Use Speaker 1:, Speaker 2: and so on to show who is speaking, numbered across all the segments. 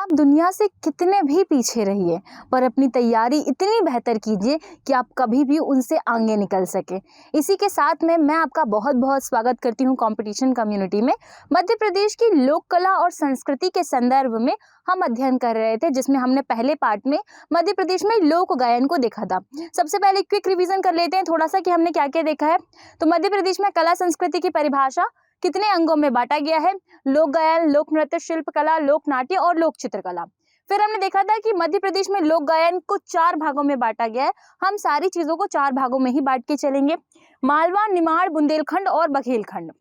Speaker 1: आप दुनिया से कितने भी पीछे रहिए पर अपनी तैयारी इतनी बेहतर कीजिए कि आप कभी भी उनसे आगे निकल सके। इसी के साथ में मैं आपका बहुत बहुत स्वागत करती हूँ कंपटीशन कम्युनिटी में। मध्य प्रदेश की लोक कला और संस्कृति के संदर्भ में हम अध्ययन कर रहे थे, जिसमें हमने पहले पार्ट में मध्य प्रदेश में लोक गायन को देखा था। सबसे पहले क्विक रिवीजन कर लेते हैं थोड़ा सा कि हमने क्या क्या देखा है। तो मध्य प्रदेश में कला संस्कृति की परिभाषा कितने अंगों में बांटा गया है? लोक गायन, लोक नृत्य, शिल्प कला, लोक नाट्य और लोक चित्रकला। फिर हमने देखा था कि मध्य प्रदेश में लोक गायन को 4 भागों में बांटा गया है। हम सारी चीजों को 4 भागों में ही बांट के चलेंगे, मालवा, निमाड़, बुंदेलखंड और बघेलखंड।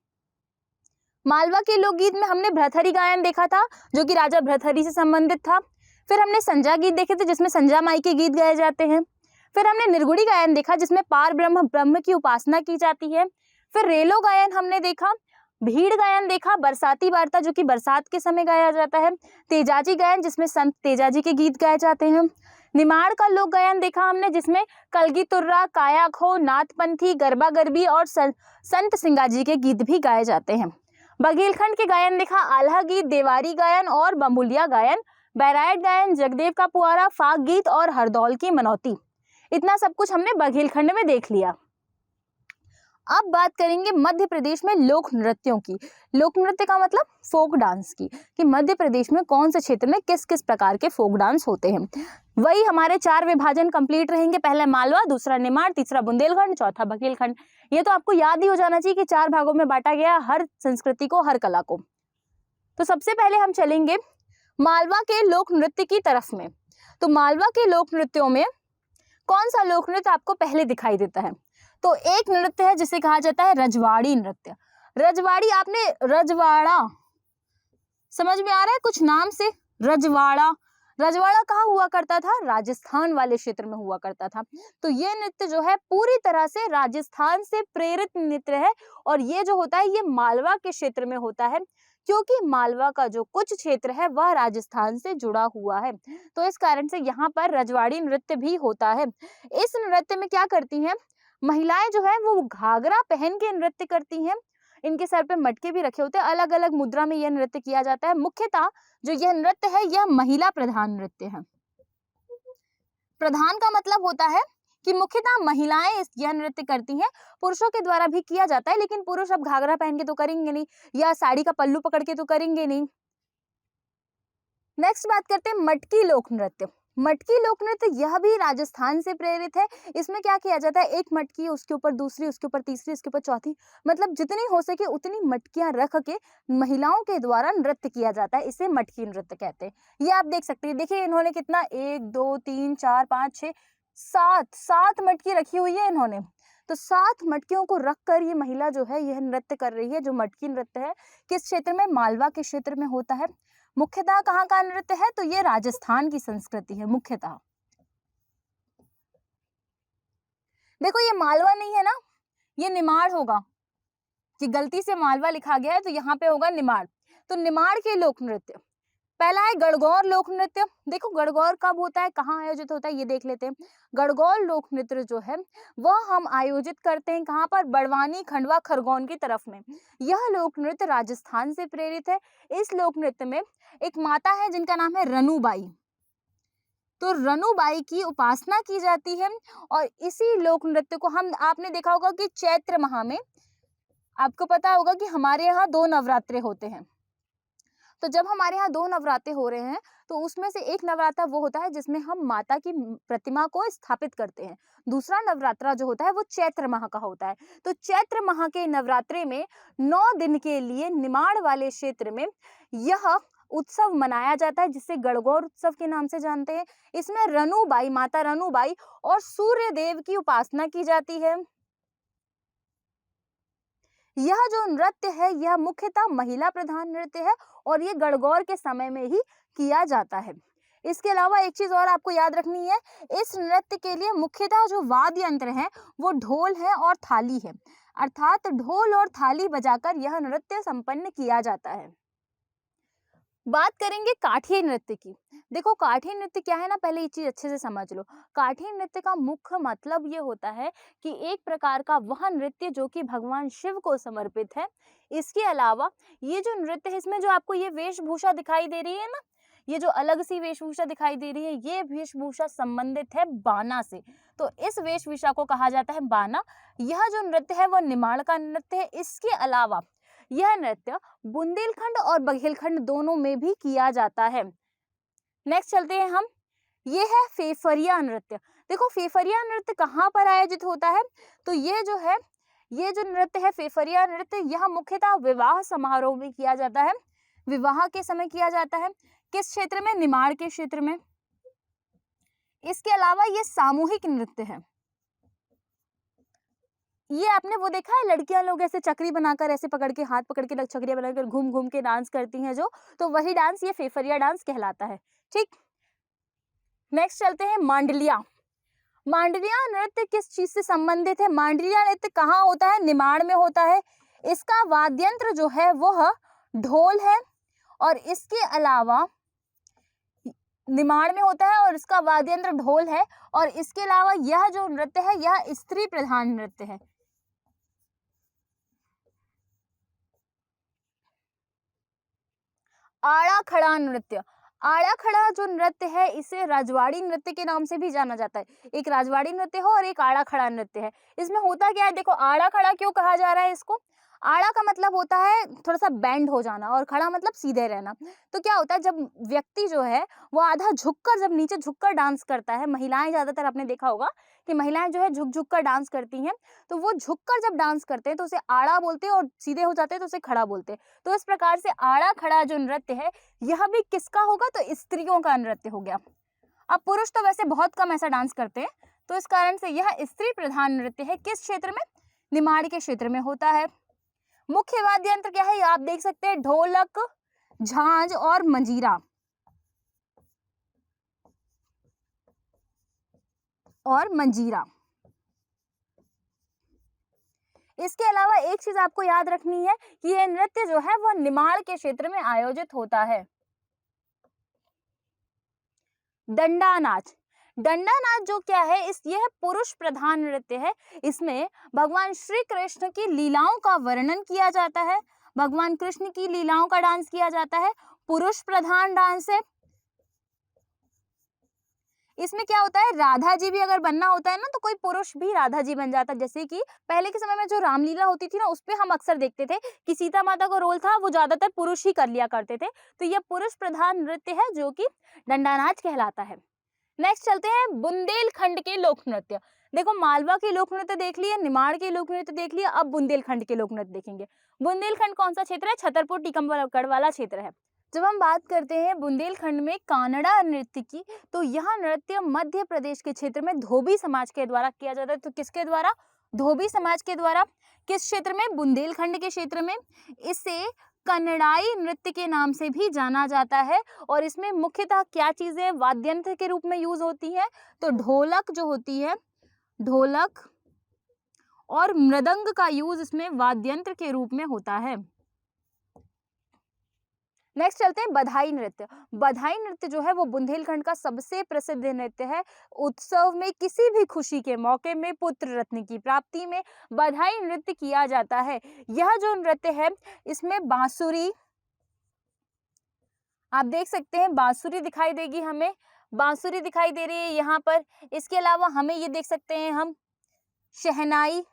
Speaker 1: मालवा के लोकगीत में हमने भृथरी गायन देखा था, जो कि राजा भृथरी से संबंधित था। फिर हमने संजा गीत देखे थे, जिसमें संजा माई के गीत गाए जाते हैं। फिर हमने निर्गुड़ी गायन देखा, जिसमें पार ब्रह्म की उपासना की जाती है। फिर रेलो गायन हमने देखा, भीड़ गायन देखा, बरसाती वार्ता जो कि बरसात के समय गाया जाता है, तेजाजी गायन जिसमें संत तेजाजी के गीत गाए जाते हैं। निमाड़ का लोक गायन देखा हमने, जिसमें कलगी तुर्रा, काया खो, नाथपंथी, गरबा गरबी और संत सिंगाजी के गीत भी गाए जाते हैं। बघेलखंड के गायन देखा, आल्हा गीत, देवारी गायन और बमुलिया गायन, बैरायत गायन, जगदेव का पुआरा, फाग गीत और हरदौल की मनौती। इतना सब कुछ हमने बघेलखंड में देख लिया। अब बात करेंगे मध्य प्रदेश में लोक नृत्यों की। लोक नृत्य का मतलब फोक डांस की, कि मध्य प्रदेश में कौन से क्षेत्र में किस किस प्रकार के फोक डांस होते हैं। वही हमारे 4 विभाजन कंप्लीट रहेंगे, पहला मालवा, दूसरा निमाड़, तीसरा बुंदेलखंड, चौथा बघेलखंड। ये तो आपको याद ही हो जाना चाहिए कि 4 भागों में बांटा गया हर संस्कृति को, हर कला को। तो सबसे पहले हम चलेंगे मालवा के लोक नृत्य की तरफ में। तो मालवा के लोक नृत्यों में कौन सा लोक नृत्य आपको पहले दिखाई देता है? तो एक नृत्य है जिसे कहा जाता है रजवाड़ी नृत्य। रजवाड़ी, आपने रजवाड़ा समझ में आ रहा है कुछ नाम से? रजवाड़ा, रजवाड़ा कहाँ हुआ करता था? राजस्थान वाले क्षेत्र में हुआ करता था। तो ये नृत्य जो है पूरी तरह से राजस्थान से प्रेरित नृत्य है, और ये जो होता है ये मालवा के क्षेत्र में होता है, क्योंकि मालवा का जो कुछ क्षेत्र है वह राजस्थान से जुड़ा हुआ है। तो इस कारण से यहाँ पर रजवाड़ी नृत्य भी होता है। इस नृत्य में क्या करती हैं महिलाएं, जो है वो घाघरा पहन के नृत्य करती हैं। इनके सर पे मटके भी रखे होते हैं। अलग अलग मुद्रा में यह नृत्य किया जाता है। मुख्यतः जो यह नृत्य है यह महिला प्रधान नृत्य है। प्रधान का मतलब होता है कि मुख्यतः महिलाएं यह नृत्य करती हैं। पुरुषों के द्वारा भी किया जाता है, लेकिन पुरुष अब घाघरा पहन के तो करेंगे नहीं, या साड़ी का पल्लू पकड़ के तो करेंगे नहीं। नेक्स्ट बात करते हैं मटकी लोक नृत्य। मटकी लोक नृत्य यह भी राजस्थान से प्रेरित है। इसमें क्या किया जाता है, एक मटकी, उसके ऊपर दूसरी, उसके ऊपर तीसरी, उसके ऊपर चौथी, मतलब जितनी हो सके उतनी मटकियां रख के महिलाओं के द्वारा नृत्य किया जाता है। इसे मटकी नृत्य कहते हैं। ये आप देख सकते हैं, देखिए इन्होंने कितना 1 2 3 4 5 6 7 मटकी रखी हुई है इन्होंने। तो 7 मटकियों को रख कर ये महिला जो है यह नृत्य कर रही है। जो मटकी नृत्य है किस क्षेत्र में? मालवा के क्षेत्र में होता है। मुख्यतः कहाँ का नृत्य है? तो ये राजस्थान की संस्कृति है मुख्यतः। देखो ये मालवा नहीं है ना, ये निमाड़ होगा, कि गलती से मालवा लिखा गया है तो यहाँ पे होगा निमाड़। तो निमाड़ के लोक नृत्य, पहला है गणगौर लोक नृत्य। देखो गणगौर कब होता है, कहाँ आयोजित होता है, ये देख लेते हैं। गणगौर लोक नृत्य जो है वह हम आयोजित करते हैं कहाँ पर? बड़वानी, खंडवा, खरगोन की तरफ में। यह लोक नृत्य राजस्थान से प्रेरित है। इस लोक नृत्य में एक माता है जिनका नाम है रनुबाई। तो रनुबाई की उपासना की जाती है, और इसी लोक नृत्य को आपने देखा होगा कि चैत्र माह में, आपको पता होगा कि हमारे यहाँ 2 नवरात्रे होते हैं। तो जब हमारे यहाँ 2 नवरात्रे हो रहे हैं तो उसमें से एक नवरात्रा वो होता है जिसमें हम माता की प्रतिमा को स्थापित करते हैं। दूसरा नवरात्रा जो होता है वो चैत्र माह का होता है। तो चैत्र माह के नवरात्रे में 9 दिन के लिए निमाड़ वाले क्षेत्र में यह उत्सव मनाया जाता है, जिसे गणगौर उत्सव के नाम से जानते हैं। इसमें रनुबाई, माता रनुबाई और सूर्य देव की उपासना की जाती है। यह जो नृत्य है यह मुख्यतः महिला प्रधान नृत्य है, और ये गणगौर के समय में ही किया जाता है। इसके अलावा एक चीज और आपको याद रखनी है, इस नृत्य के लिए मुख्यतः जो वाद्य यंत्र है वो ढोल है और थाली है, अर्थात ढोल और थाली बजाकर यह नृत्य संपन्न किया जाता है। बात करेंगे काठी नृत्य की। देखो काठी नृत्य क्या है ना, पहले ये चीज अच्छे से समझ लो। काठी नृत्य का मुख्य मतलब ये होता है कि एक प्रकार का वह नृत्य जो कि भगवान शिव को समर्पित है। इसके अलावा ये जो नृत्य है इसमें जो आपको ये वेशभूषा दिखाई दे रही है ना, ये जो अलग सी वेशभूषा दिखाई दे रही है, ये वेशभूषा संबंधित है बाना से, तो इस वेशभूषा को कहा जाता है बाना। यह जो नृत्य है वो निमाड़ का नृत्य है। इसके अलावा यह नृत्य बुंदेलखंड और बघेलखंड दोनों में भी किया जाता है। नेक्स्ट चलते हैं हम, ये है फेफरिया नृत्य। देखो फेफरिया नृत्य कहाँ पर आयोजित होता है, तो ये जो नृत्य है फेफरिया नृत्य, यह मुख्यतः विवाह समारोह में किया जाता है, विवाह के समय किया जाता है। किस क्षेत्र में? निमाड़ के क्षेत्र में। इसके अलावा ये सामूहिक नृत्य है। ये आपने वो देखा है, लड़कियां लोग ऐसे चक्री बनाकर ऐसे पकड़ के, हाथ पकड़ के चक्रियां बनाकर घूम घूम के डांस करती हैं जो, तो वही डांस ये फेफरिया डांस कहलाता है। ठीक, नेक्स्ट चलते हैं मांडलिया। मांडलिया नृत्य किस चीज से संबंधित है? मांडलिया नृत्य कहाँ होता है? निमाड़ में होता है। इसका वाद्यंत्र जो है वह ढोल है, और इसके अलावा निमाड़ में होता है और इसका वाद्यंत्र ढोल है, और इसके अलावा यह जो नृत्य है यह स्त्री प्रधान नृत्य है। आड़ा खड़ा नृत्य। आड़ा खड़ा जो नृत्य है इसे राजवाड़ी नृत्य के नाम से भी जाना जाता है। एक राजवाड़ी नृत्य हो और एक आड़ा खड़ा नृत्य है। इसमें होता क्या है, देखो आड़ा खड़ा क्यों कहा जा रहा है इसको? आड़ा का मतलब होता है थोड़ा सा बैंड हो जाना, और खड़ा मतलब सीधे रहना। तो क्या होता है, जब व्यक्ति जो है वो आधा झुककर, जब नीचे झुककर डांस करता है, महिलाएं ज्यादातर आपने देखा होगा कि महिलाएं जो है झुक झुक कर डांस करती हैं, तो वो झुककर जब डांस करते हैं तो उसे आड़ा बोलते हैं, और सीधे हो जाते हैं तो उसे खड़ा बोलते हैं। तो इस प्रकार से आड़ा खड़ा जो नृत्य है यह भी किसका होगा? तो स्त्रियों का नृत्य हो गया। अब पुरुष तो वैसे बहुत कम ऐसा डांस करते हैं, तो इस कारण से यह स्त्री प्रधान नृत्य है। किस क्षेत्र में? निमाड़ के क्षेत्र में होता है। मुख्य वाद्य यंत्र क्या है? आप देख सकते हैं ढोलक, झांझ और मंजीरा इसके अलावा एक चीज आपको याद रखनी है कि यह नृत्य जो है वह निमाड़ के क्षेत्र में आयोजित होता है। डंडा नाच। डंडा नाच जो क्या है, यह पुरुष प्रधान नृत्य है। इसमें भगवान श्री कृष्ण की लीलाओं का वर्णन किया जाता है, भगवान कृष्ण की लीलाओं का डांस किया जाता है। पुरुष प्रधान डांस है। इसमें क्या होता है, राधा जी भी अगर बनना होता है ना, तो कोई पुरुष भी राधा जी बन जाता है। जैसे कि पहले के समय में जो रामलीला होती थी ना, उस पे हम अक्सर देखते थे कि सीता माता का रोल था वो ज्यादातर पुरुष ही कर लिया करते थे। तो यह पुरुष प्रधान नृत्य है जो कि डंडा नाच कहलाता है। नेक्स्ट चलते हैं बुंदेलखंड के लोक नृत्य। देखो मालवा के लोक नृत्य देख लिए, निमाड़ के लोक नृत्य देख लिए, अब बुंदेलखंड के लोक नृत्य देखेंगे। बुंदेलखंड कौन सा क्षेत्र है? छतरपुर टीकमगढ़ वाला क्षेत्र है। जब हम बात करते हैं बुंदेलखंड में कानड़ा नृत्य की, तो यह नृत्य मध्य प्रदेश के क्षेत्र में धोबी समाज के द्वारा किया जाता है। तो किसके द्वारा? धोबी समाज के द्वारा। किस क्षेत्र में? बुंदेलखंड के क्षेत्र में। इसे कन्नड़ाई नृत्य के नाम से भी जाना जाता है, और इसमें मुख्यतः क्या चीजें वाद्यंत्र के रूप में यूज होती है? तो ढोलक जो होती है, ढोलक और मृदंग का यूज इसमें वाद्यंत्र के रूप में होता है। नेक्स्ट चलते हैं बधाई नृत्य। बधाई नृत्य जो है वो बुंदेलखंड का सबसे प्रसिद्ध नृत्य है। उत्सव में, किसी भी खुशी के मौके में, पुत्र रत्न की प्राप्ति में बधाई नृत्य किया जाता है। यह जो नृत्य है इसमें बांसुरी, आप देख सकते हैं बांसुरी दिखाई देगी हमें, बांसुरी दिखाई दे रही है यहाँ पर। इसके अलावा हमें ये देख सकते हैं हम शहनाई,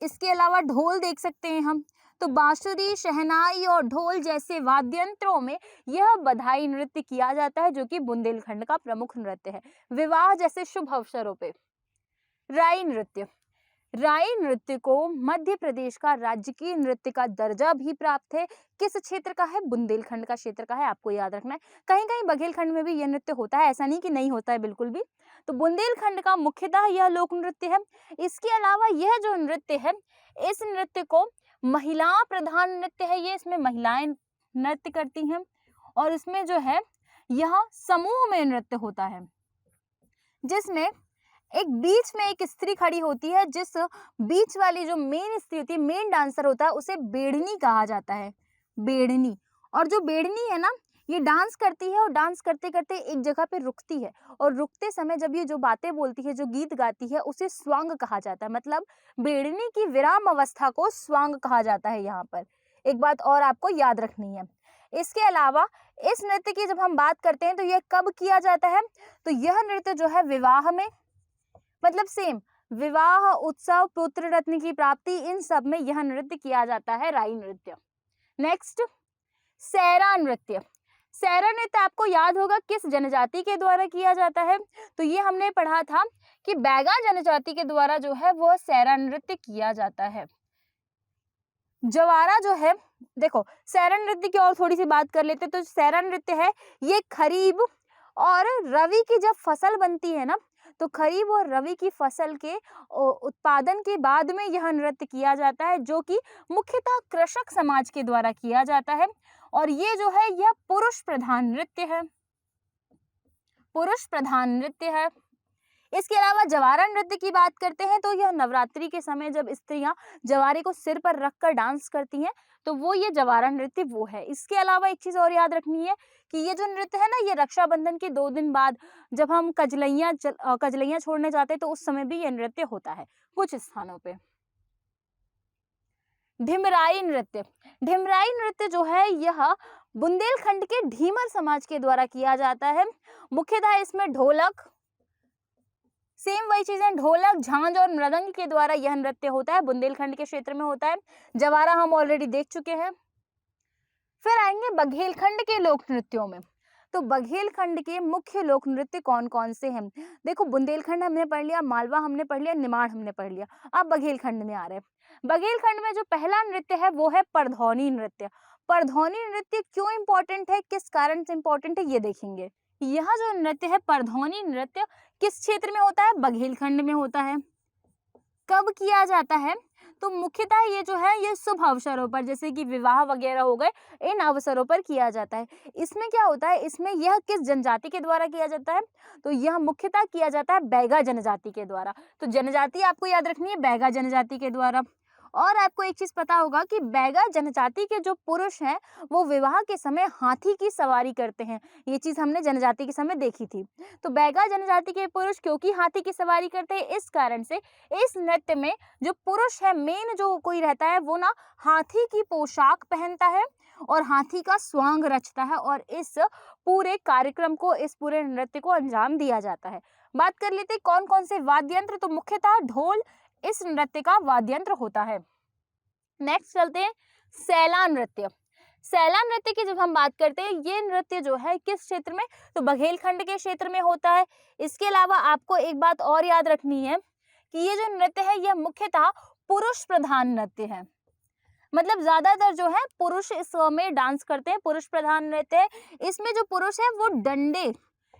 Speaker 1: इसके अलावा ढोल देख सकते हैं हम। तो बांसुरी, शहनाई और ढोल जैसे वाद्यंत्रों में यह बधाई नृत्य किया जाता है, जो कि बुंदेलखंड का प्रमुख नृत्य है। विवाह जैसे शुभ अवसरों पे। राई नृत्य। राई नृत्य को मध्य प्रदेश का राजकीय नृत्य का दर्जा भी प्राप्त है। किस क्षेत्र का है? बुंदेलखंड का क्षेत्र का है, आपको याद रखना है। कहीं कहीं बघेलखंड में भी यह नृत्य होता है, ऐसा नहीं कि नहीं होता है बिल्कुल भी। तो बुंदेलखंड का मुख्यतः यह लोक नृत्य है। इसके अलावा यह जो नृत्य है, इस नृत्य को महिला प्रधान नृत्य है। ये इसमें महिलाएं नृत्य करती हैं, और इसमें जो है यह समूह में नृत्य होता है, जिसमें एक बीच में एक स्त्री खड़ी होती है। जिस बीच वाली जो मेन स्त्री होती है, मेन डांसर होता है, उसे बेड़नी कहा जाता है, बेड़नी। और जो बेड़नी है ना, ये डांस करती है, और डांस करते करते एक जगह पे रुकती है, और रुकते समय जब ये जो बातें बोलती है, जो गीत गाती है, उसे स्वांग कहा जाता है। मतलब बेड़नी की विराम अवस्था को स्वांग कहा जाता है। यहाँ पर एक बात और आपको याद रखनी है, इसके अलावा इस नृत्य की जब हम बात करते हैं तो यह कब किया जाता है, तो यह नृत्य जो है विवाह में, मतलब सेम विवाह, उत्सव, पुत्र रत्न की प्राप्ति, इन सब में यह नृत्य किया जाता है, राई नृत्य। नेक्स्ट, सैरा नृत्य। सैरा नृत्य आपको याद होगा किस जनजाति के द्वारा किया जाता है, तो ये हमने पढ़ा था कि बैगा जनजाति के द्वारा जो है वो सैरा नृत्य किया जाता है। जवारा जो है, देखो सैरा नृत्य की और थोड़ी सी बात कर लेते, तो सैरा नृत्य है ये खरीफ और रवि की जब फसल बनती है ना, तो खरीफ और रवि की फसल के उत्पादन के बाद में यह नृत्य किया जाता है, जो कि मुख्यतः कृषक समाज के द्वारा किया जाता है। और ये जो है यह पुरुष प्रधान नृत्य है, पुरुष प्रधान नृत्य है। इसके अलावा जवारा नृत्य की बात करते हैं तो यह नवरात्रि के समय जब स्त्रियां जवारे को सिर पर रखकर डांस करती हैं, तो वो ये जवारा नृत्य वो है। इसके अलावा एक चीज और याद रखनी है कि ये जो नृत्य है ना, ये रक्षाबंधन के 2 दिन बाद जब हम कजलैया छोड़ने जाते हैं तो उस समय भी ये नृत्य होता है कुछ स्थानों पे। ढिमराई नृत्य। ढिमराई नृत्य जो है यह बुंदेलखंड के ढीमर समाज के द्वारा किया जाता है। मुख्यतः इसमें ढोलक, सेम वही चीजें, ढोलक, झांझ और मृदंग के द्वारा यह नृत्य होता है, बुंदेलखंड के क्षेत्र में होता है। जवारा हम ऑलरेडी देख चुके हैं। फिर आएंगे बघेलखंड के लोक नृत्यों में। तो बघेलखंड के मुख्य लोक नृत्य कौन कौन से हैं? देखो बुंदेलखंड हमने पढ़ लिया, मालवा हमने पढ़ लिया, निमाड़ हमने पढ़ लिया, अब बघेलखंड में आ रहे हैं। बघेलखंड में जो पहला नृत्य है वो है परधौनी नृत्य। परधौनी नृत्य क्यों इंपॉर्टेंट है, किस कारण से इंपॉर्टेंट है, ये देखेंगे। यह जो नृत्य है परधौनी नृत्य किस क्षेत्र में होता है? बघेलखंड में होता है। कब किया जाता है? तो मुख्यतः ये जो है ये शुभ अवसरों पर, जैसे कि विवाह वगैरह हो गए, इन अवसरों पर किया जाता है। इसमें क्या होता है, इसमें यह किस जनजाति के द्वारा किया जाता है? तो यह मुख्यतः किया जाता है बैगा जनजाति के द्वारा। तो जनजाति आपको याद रखनी है, बैगा जनजाति के द्वारा। और आपको एक चीज पता होगा कि बैगा जनजाति के जो पुरुष हैं वो विवाह के समय हाथी की सवारी करते हैं। ये चीज हमने जनजाति के समय देखी थी। तो बैगा जनजाति के पुरुष क्योंकि हाथी की सवारी करते हैं, इस कारण से इस नृत्य में जो पुरुष है, मेन जो कोई रहता है, वो ना हाथी की पोशाक पहनता है और हाथी का स्वांग रचता है, और इस पूरे कार्यक्रम को, इस पूरे नृत्य को अंजाम दिया जाता है। बात कर लेते हैं कौन कौन से वाद्य यंत्र। तो मुख्यतः ढोल इस नृत्य का वाद्य यंत्र होता है। नेक्स्ट चलते हैं सैला नृत्य। सैला नृत्य की जब हम बात करते हैं, ये नृत्य जो है किस क्षेत्र में? तो बघेलखंड के क्षेत्र में होता है। इसके अलावा आपको एक बात और याद रखनी है कि ये जो नृत्य है यह मुख्यतः पुरुष प्रधान नृत्य है, मतलब ज्यादातर जो है पुरुष इसमें डांस करते हैं, पुरुष प्रधान नृत्य है। इसमें जो पुरुष है वो डंडे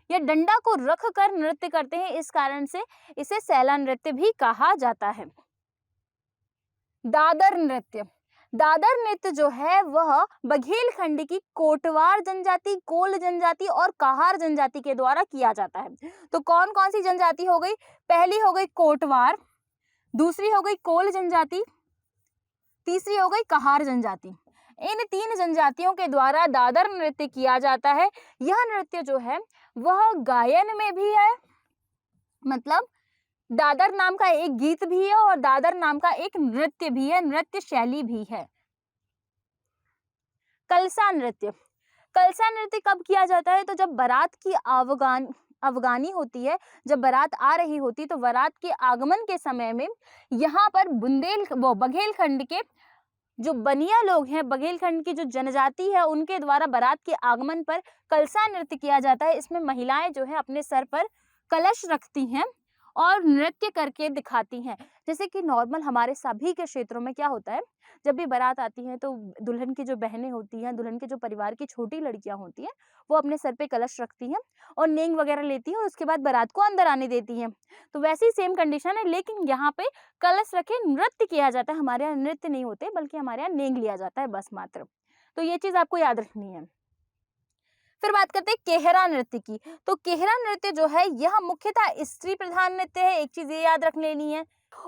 Speaker 1: या डंडा को रख कर नृत्य करते हैं, इस कारण से इसे सैला नृत्य भी कहा जाता है। दादर नृत्य। दादर नृत्य जो है वह बघेलखंड की कोटवार जनजाति, कोल जनजाति और कहार जनजाति के द्वारा किया जाता है। तो कौन कौन सी जनजाति हो गई? पहली हो गई कोटवार, दूसरी हो गई कोल जनजाति, तीसरी हो गई कहार जनजाति। इन 3 जनजातियों के द्वारा दादर नृत्य किया जाता है। यह नृत्य जो है वह गायन में भी है, मतलब दादर नाम का एक गीत भी है और दादर नाम का एक नृत्य भी है, नृत्य शैली भी है। कलसा नृत्य। कलसा नृत्य कब किया जाता है? तो जब बारात की अवगानी होती है, जब बारात आ रही होती, तो बारात के आगमन के समय में यहाँ पर बघेलखंड के जो बनिया लोग हैं, बघेलखंड की जो जनजाति है, उनके द्वारा बारात के आगमन पर कलसा नृत्य किया जाता है। इसमें महिलाएं जो है अपने सर पर कलश रखती हैं और नृत्य करके दिखाती हैं। जैसे कि नॉर्मल हमारे सभी के क्षेत्रों में क्या होता है, जब भी बारात आती है तो दुल्हन की जो बहनें होती हैं, दुल्हन के जो परिवार की छोटी लड़कियां होती हैं, वो अपने सर पे कलश रखती हैं और नेंग वगैरह लेती हैं और उसके बाद बारात को अंदर आने देती हैं। तो वैसी सेम कंडीशन है, लेकिन यहाँ पे कलश रखे नृत्य किया जाता है। हमारे यहाँ नृत्य नहीं होते, बल्कि हमारे यहाँ नेंग लिया जाता है बस मात्र। तो ये चीज आपको याद रखनी है। फिर बात करते हैं केहरा नृत्य की। तो केहरा नृत्य जो है यह मुख्यतः स्त्री प्रधान नृत्य है, एक चीज ये याद रख लेनी है।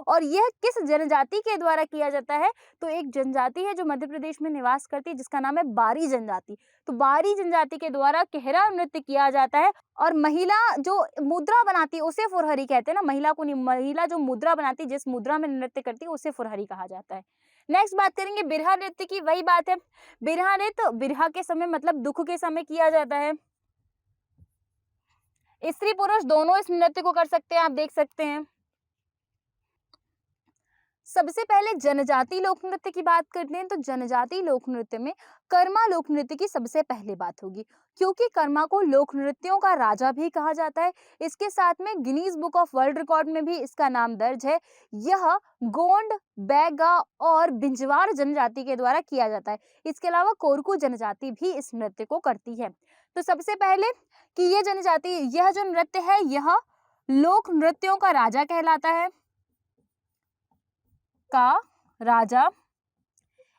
Speaker 1: और यह किस जनजाति के द्वारा किया जाता है? तो एक जनजाति है जो मध्य प्रदेश में निवास करती है, जिसका नाम है बारी जनजाति। तो बारी जनजाति के द्वारा केहरा नृत्य किया जाता है। और महिला जो मुद्रा बनाती है उसे फुरहरी कहते हैं ना, महिला को नहीं, महिला जो मुद्रा बनाती है, जिस मुद्रा में नृत्य करती है उसे फुरहरी कहा जाता है। नेक्स्ट बात करेंगे बिरहा नृत्य की। वही बात है, बिरहा नृत्य बिरहा के समय मतलब दुख के समय किया जाता है। स्त्री पुरुष दोनों इस नृत्य को कर सकते हैं, आप देख सकते हैं। सबसे पहले जनजाति लोक नृत्य की बात करते हैं तो जनजाति लोक नृत्य में कर्मा लोक नृत्य की सबसे पहले बात होगी, क्योंकि कर्मा को लोक नृत्यों का राजा भी कहा जाता है। इसके साथ में Guinness book of world record में भी इसका नाम दर्ज है। यह गोंड, बैगा और बिंजवार जनजाति के द्वारा किया जाता है। इसके अलावा कोरकू जनजाति भी इस नृत्य को करती है। तो सबसे पहले कि यह जो नृत्य है यह लोक नृत्यों का राजा कहलाता है, का राजा।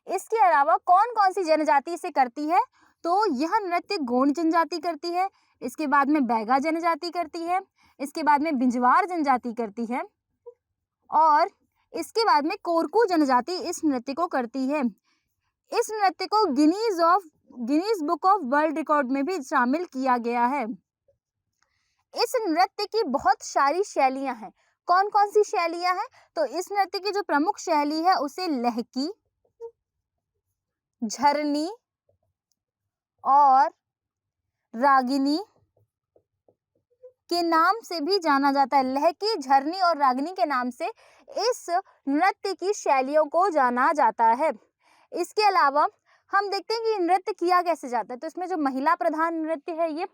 Speaker 1: इसके अलावा कौन कौन सी जनजाति इसे करती है, तो यह नृत्य गोंड जनजाति करती है, इसके बाद में बैगा जनजाति करती है, इसके बाद में बिंजवार जनजाति करती है और इसके बाद में कोरकू जनजाति इस नृत्य को करती है। इस नृत्य को Guinness book of world record में भी शामिल किया गया है। इस नृत्य की बहुत सारी शैलियां हैं। कौन कौन सी शैलियां हैं, तो इस नृत्य की जो प्रमुख शैली है उसे लहकी, झरनी और रागिनी के नाम से भी जाना जाता है। लहकी, झरनी और रागिनी के नाम से इस नृत्य की शैलियों को जाना जाता है। इसके अलावा हम देखते हैं कि नृत्य किया कैसे जाता है, तो इसमें जो महिला प्रधान नृत्य है ये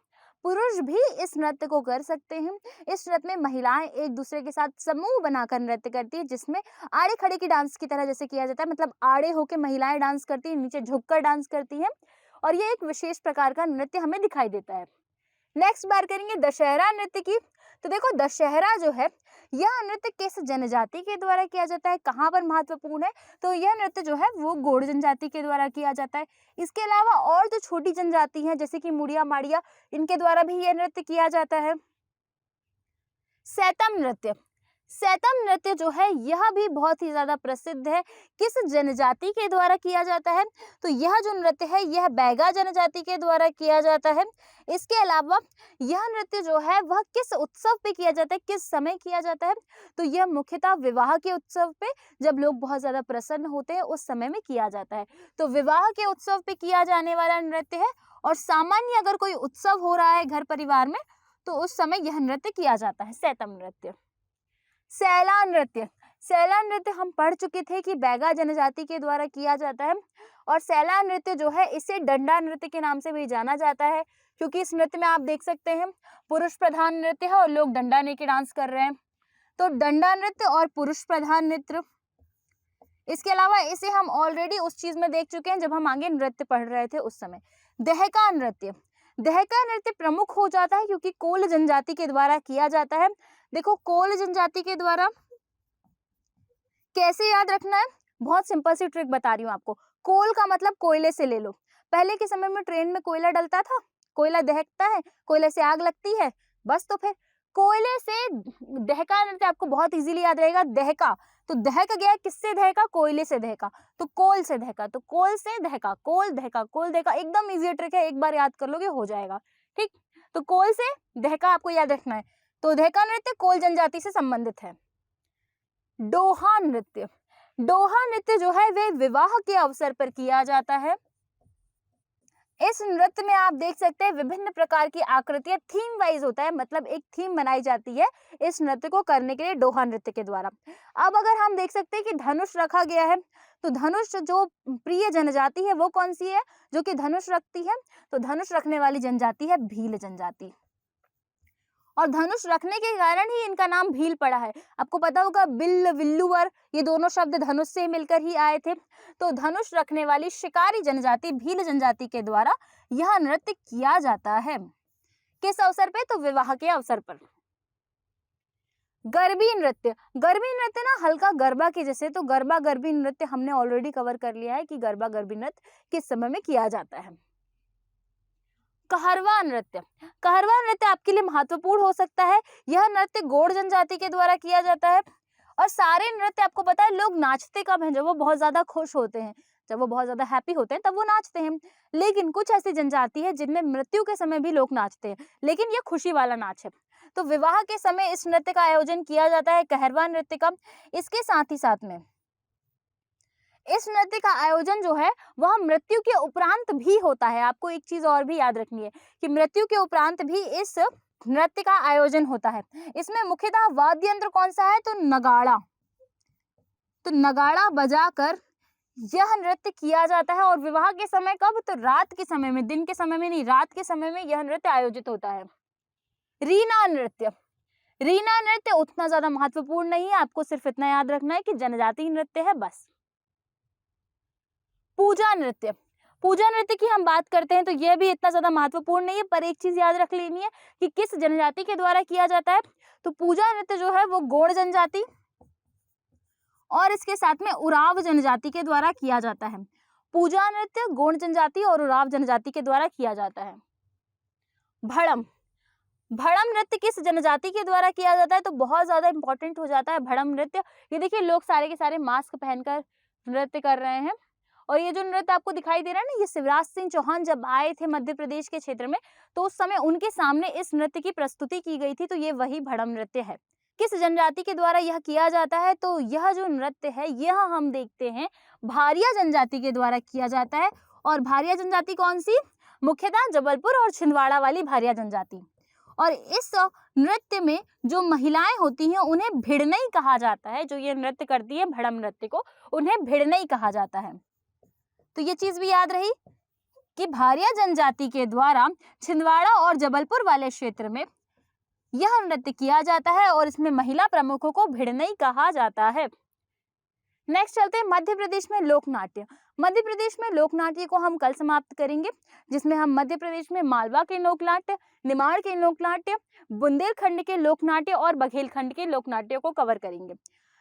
Speaker 1: पुरुष भी इस नृत्य को कर सकते हैं। इस नृत्य में महिलाएं एक दूसरे के साथ समूह बनाकर नृत्य करती है, जिसमें आड़े खड़े की डांस की तरह जैसे किया जाता है, मतलब आड़े होके महिलाएं डांस करती है, नीचे झुककर डांस करती है और ये एक विशेष प्रकार का नृत्य हमें दिखाई देता है। नेक्स्ट बात करेंगे दशहरा नृत्य की। तो देखो दशहरा जो है यह नृत्य किस जनजाति के द्वारा किया जाता है, कहाँ पर महत्वपूर्ण है, तो यह नृत्य जो है वो गोंड जनजाति के द्वारा किया जाता है। इसके अलावा और जो छोटी जनजाति है जैसे कि मुड़िया माड़िया, इनके द्वारा भी यह नृत्य किया जाता है। सैतम नृत्य, सैतम नृत्य जो है यह भी बहुत ही ज्यादा प्रसिद्ध है। किस जनजाति के द्वारा किया जाता है, तो यह जो नृत्य है यह बैगा जनजाति के द्वारा किया जाता है। इसके अलावा यह नृत्य जो है वह किस उत्सव पे किया जाता है, किस समय किया जाता है, तो यह मुख्यतः विवाह के उत्सव पे, जब लोग बहुत ज्यादा प्रसन्न होते हैं उस समय में किया जाता है। तो विवाह के उत्सव पे किया जाने वाला नृत्य है और सामान्य अगर कोई उत्सव हो रहा है घर परिवार में तो उस समय यह नृत्य किया जाता है, सैतम नृत्य। सैला नृत्य, सैला नृत्य हम पढ़ चुके थे कि बैगा जनजाति के द्वारा किया जाता है और सैला नृत्य जो है इसे डंडा नृत्य के नाम से भी जाना जाता है, क्योंकि इस नृत्य में आप देख सकते हैं पुरुष प्रधान नृत्य है और लोग डंडा लेके डांस कर रहे हैं, तो डंडा नृत्य और पुरुष प्रधान नृत्य। इसके अलावा इसे हम ऑलरेडी उस चीज में देख चुके हैं जब हम आगे नृत्य पढ़ रहे थे उस समय। दहका नृत्य, दहका नृत्य प्रमुख हो जाता है क्योंकि कोल जनजाति के द्वारा किया जाता है। देखो कोल जनजाति के द्वारा कैसे याद रखना है, बहुत सिंपल सी ट्रिक बता रही हूँ आपको। कोल का मतलब कोयले से ले लो। पहले के समय में ट्रेन में कोयला डलता था, कोयला दहकता है, कोयले से आग लगती है, बस तो फिर कोयले से दहका नृत्य आपको बहुत इजीली याद रहेगा। दहका, तो दहक गया, किससे दहका, कोयले से दहका, तो कोल से दहका, तो कोल से दहका, कोल दहका, कोल दहका, एकदम इजी ट्रिक है, एक बार याद कर लोगे हो जाएगा। ठीक, तो कोल से दहका आपको याद रखना है। तो दहका नृत्य कोल जनजाति से संबंधित है। डोहा नृत्य, डोहा नृत्य जो है वे विवाह के अवसर पर किया जाता है। इस नृत्य में आप देख सकते हैं विभिन्न प्रकार की आकृतियां, थीम वाइज होता है, मतलब एक थीम बनाई जाती है इस नृत्य को करने के लिए डोहा नृत्य के द्वारा। अब अगर हम देख सकते हैं कि धनुष रखा गया है, तो धनुष जो प्रिय जनजाति है वो कौन सी है जो कि धनुष रखती है, तो धनुष रखने वाली जनजाति है भील जनजाति, और धनुष रखने के कारण ही इनका नाम भील पड़ा है। आपको पता होगा बिल, विल्लुवर, ये दोनों शब्द धनुष से मिलकर ही आए थे। तो धनुष रखने वाली शिकारी जनजाति भील जनजाति के द्वारा यह नृत्य किया जाता है। किस अवसर पे, तो विवाह के अवसर पर। गरबी नृत्य, गरबी नृत्य ना हल्का गरबा के जैसे, तो गरबा गरबी नृत्य हमने ऑलरेडी कवर कर लिया है कि गरबा गरबी नृत्य किस समय में किया जाता है। कहरवा नृत्य, कहरवा नृत्य आपके लिए महत्वपूर्ण हो सकता है। यह नृत्य गोंड जनजाति के द्वारा किया जाता है और सारे नृत्य आपको पता है लोग नाचते कब हैं, जब वो बहुत ज्यादा खुश होते हैं, जब वो बहुत ज्यादा हैप्पी होते हैं तब वो नाचते हैं। लेकिन कुछ ऐसी जनजाति है जिनमें मृत्यु के समय भी लोग नाचते हैं, लेकिन ये खुशी वाला नाच है। तो विवाह के समय इस नृत्य का आयोजन किया जाता है कहरवा नृत्य का। इसके साथ ही साथ में इस नृत्य का आयोजन जो है वह मृत्यु के उपरांत भी होता है। आपको एक चीज और भी याद रखनी है कि मृत्यु के उपरांत भी इस नृत्य का आयोजन होता है। इसमें मुख्यतः वाद्य यंत्र कौन सा है, तो नगाड़ा। तो नगाड़ा बजाकर यह नृत्य किया जाता है। और विवाह के समय कब, तो रात के समय में, दिन के समय में नहीं, रात के समय में यह नृत्य आयोजित होता है। रीना नृत्य, रीना नृत्य उतना ज्यादा महत्वपूर्ण नहीं है, आपको सिर्फ इतना याद रखना है कि जनजातीय नृत्य है बस। पूजा नृत्य, पूजा नृत्य की हम बात करते हैं तो यह भी इतना ज्यादा महत्वपूर्ण नहीं है, पर एक चीज याद रख लेनी है कि किस जनजाति के द्वारा किया जाता है। तो पूजा नृत्य जो है वो गोंड जनजाति और इसके साथ में उराव जनजाति के द्वारा किया जाता है। पूजा नृत्य गोंड जनजाति और उराव जनजाति के द्वारा किया जाता है। भड़म, भड़म नृत्य किस जनजाति के द्वारा किया जाता है, तो बहुत ज्यादा इंपॉर्टेंट हो जाता है भड़म नृत्य। ये देखिए लोग सारे के सारे मास्क पहनकर नृत्य कर रहे हैं। और ये जो नृत्य आपको दिखाई दे रहा है ना, ये शिवराज सिंह चौहान जब आए थे मध्य प्रदेश के क्षेत्र में तो उस समय उनके सामने इस नृत्य की प्रस्तुति की गई थी। तो ये वही भड़म नृत्य है। किस जनजाति के द्वारा यह किया जाता है, तो यह जो नृत्य है यह हम देखते हैं भारिया जनजाति के द्वारा किया जाता है। और भारिया जनजाति कौन सी, मुख्यतः जबलपुर और छिंदवाड़ा वाली भारिया जनजाति। और इस नृत्य में जो महिलाएं होती हैं उन्हें भिड़नई कहा जाता है। जो ये नृत्य करती है भड़म नृत्य को, उन्हें भिड़नई कहा जाता है। तो ये चीज भी याद रही कि भारिया जनजाति के द्वारा छिंदवाड़ा और जबलपुर वाले क्षेत्र में यह नृत्य किया जाता है और इसमें महिला प्रमुखों को भिड़नई कहा जाता है। नेक्स्ट चलते हैं मध्य प्रदेश में लोकनाट्य। मध्य प्रदेश में लोकनाट्य को हम कल समाप्त करेंगे, जिसमें हम मध्य प्रदेश में मालवा के लोकनाट्य, निमाड़ के लोकनाट्य, बुंदेलखंड के लोकनाट्य और बघेलखंड के लोकनाट्य को कवर करेंगे।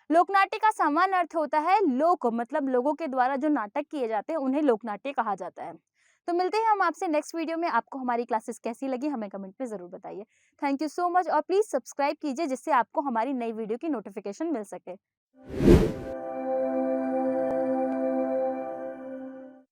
Speaker 1: लोकनाट्य का सामान्य अर्थ होता है लोक, मतलब लोगों के द्वारा जो नाटक किए जाते हैं उन्हें लोकनाट्य कहा जाता है। तो मिलते हैं हम आपसे नेक्स्ट वीडियो में। आपको हमारी क्लासेस कैसी लगी हमें कमेंट में जरूर बताइए। थैंक यू सो मच और प्लीज सब्सक्राइब कीजिए जिससे आपको हमारी नई वीडियो की नोटिफिकेशन मिल सके।